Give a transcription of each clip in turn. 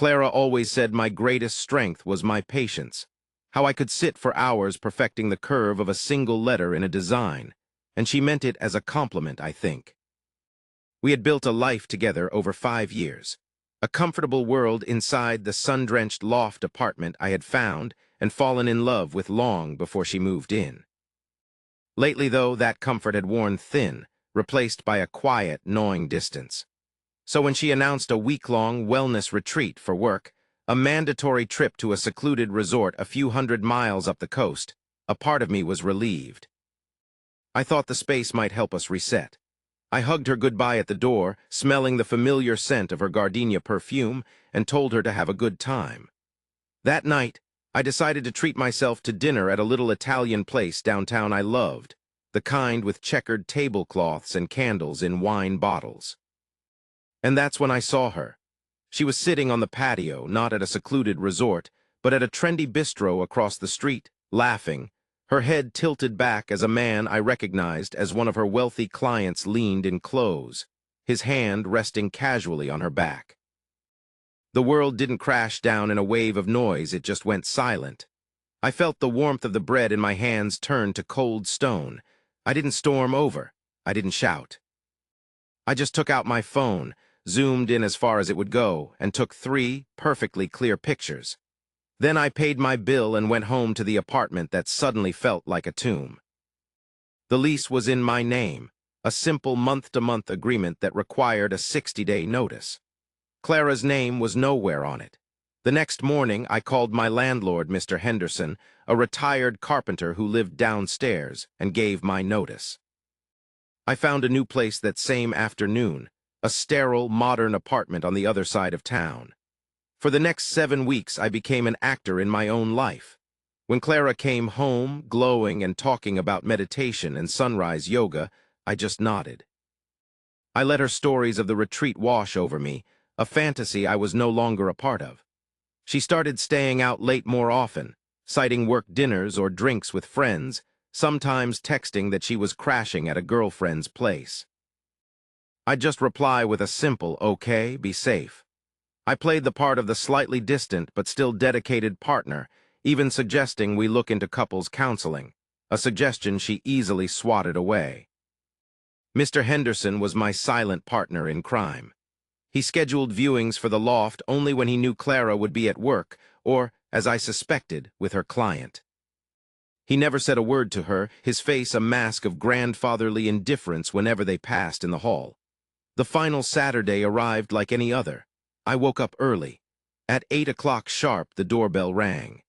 Clara always said my greatest strength was my patience, how I could sit for hours perfecting the curve of a single letter in a design, and she meant it as a compliment, I think. We had built a life together over 5 years, a comfortable world inside the sun-drenched loft apartment I had found and fallen in love with long before she moved in. Lately, though, that comfort had worn thin, replaced by a quiet, gnawing distance. So when she announced a week-long wellness retreat for work, a mandatory trip to a secluded resort a few hundred miles up the coast, a part of me was relieved. I thought the space might help us reset. I hugged her goodbye at the door, smelling the familiar scent of her gardenia perfume, and told her to have a good time. That night, I decided to treat myself to dinner at a little Italian place downtown I loved, the kind with checkered tablecloths and candles in wine bottles. And that's when I saw her. She was sitting on the patio, not at a secluded resort, but at a trendy bistro across the street, laughing, her head tilted back as a man I recognized as one of her wealthy clients leaned in close, his hand resting casually on her back. The world didn't crash down in a wave of noise, it just went silent. I felt the warmth of the bread in my hands turn to cold stone. I didn't storm over. I didn't shout. I just took out my phone, zoomed in as far as it would go, and took 3 perfectly clear pictures. Then I paid my bill and went home to the apartment that suddenly felt like a tomb. The lease was in my name, a simple month-to-month agreement that required a 60-day notice. Clara's name was nowhere on it. The next morning, I called my landlord, Mr. Henderson, a retired carpenter who lived downstairs, and gave my notice. I found a new place that same afternoon, a sterile, modern apartment on the other side of town. For the next 7 weeks, I became an actor in my own life. When Clara came home, glowing and talking about meditation and sunrise yoga, I just nodded. I let her stories of the retreat wash over me, a fantasy I was no longer a part of. She started staying out late more often, citing work dinners or drinks with friends, sometimes texting that she was crashing at a girlfriend's place. I'd just reply with a simple, "Okay, be safe." I played the part of the slightly distant but still dedicated partner, even suggesting we look into couples counseling, a suggestion she easily swatted away. Mr. Henderson was my silent partner in crime. He scheduled viewings for the loft only when he knew Clara would be at work, or, as I suspected, with her client. He never said a word to her, his face a mask of grandfatherly indifference whenever they passed in the hall. The final Saturday arrived like any other. I woke up early. At 8 o'clock sharp, the doorbell rang.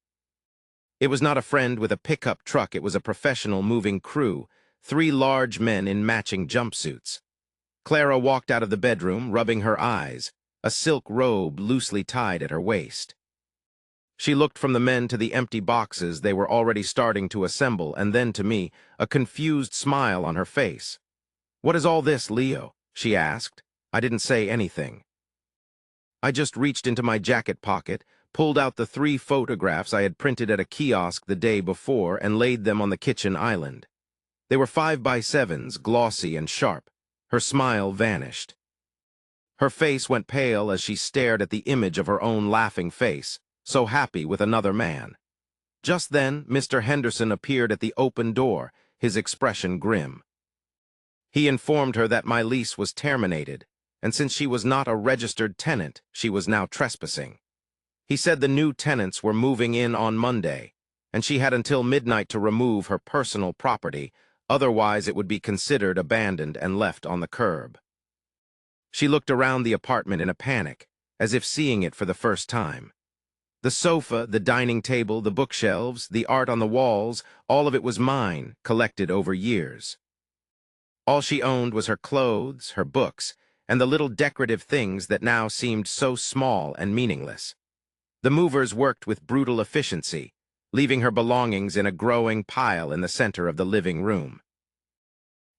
It was not a friend with a pickup truck, it was a professional moving crew, 3 large men in matching jumpsuits. Clara walked out of the bedroom, rubbing her eyes, a silk robe loosely tied at her waist. She looked from the men to the empty boxes they were already starting to assemble, and then to me, a confused smile on her face. "What is all this, Leo?" she asked. I didn't say anything. I just reached into my jacket pocket, pulled out the 3 photographs I had printed at a kiosk the day before, and laid them on the kitchen island. They were 5x7s, glossy and sharp. Her smile vanished. Her face went pale as she stared at the image of her own laughing face, so happy with another man. Just then, Mr. Henderson appeared at the open door, his expression grim. He informed her that my lease was terminated, and since she was not a registered tenant, she was now trespassing. He said the new tenants were moving in on Monday, and she had until midnight to remove her personal property, otherwise it would be considered abandoned and left on the curb. She looked around the apartment in a panic, as if seeing it for the first time. The sofa, the dining table, the bookshelves, the art on the walls, all of it was mine, collected over years. All she owned was her clothes, her books, and the little decorative things that now seemed so small and meaningless. The movers worked with brutal efficiency, leaving her belongings in a growing pile in the center of the living room.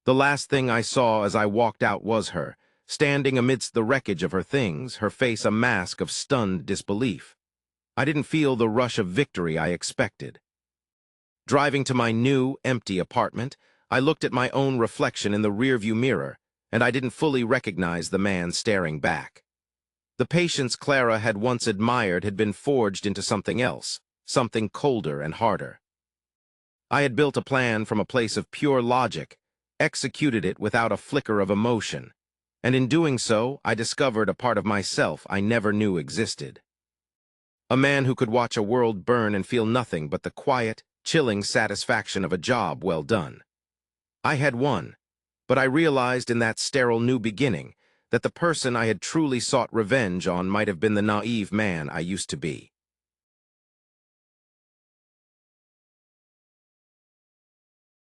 The last thing I saw as I walked out was her, standing amidst the wreckage of her things, her face a mask of stunned disbelief. I didn't feel the rush of victory I expected. Driving to my new, empty apartment, I looked at my own reflection in the rearview mirror, and I didn't fully recognize the man staring back. The patience Clara had once admired had been forged into something else, something colder and harder. I had built a plan from a place of pure logic, executed it without a flicker of emotion, and in doing so, I discovered a part of myself I never knew existed. A man who could watch a world burn and feel nothing but the quiet, chilling satisfaction of a job well done. I had won, but I realized in that sterile new beginning that the person I had truly sought revenge on might have been the naive man I used to be.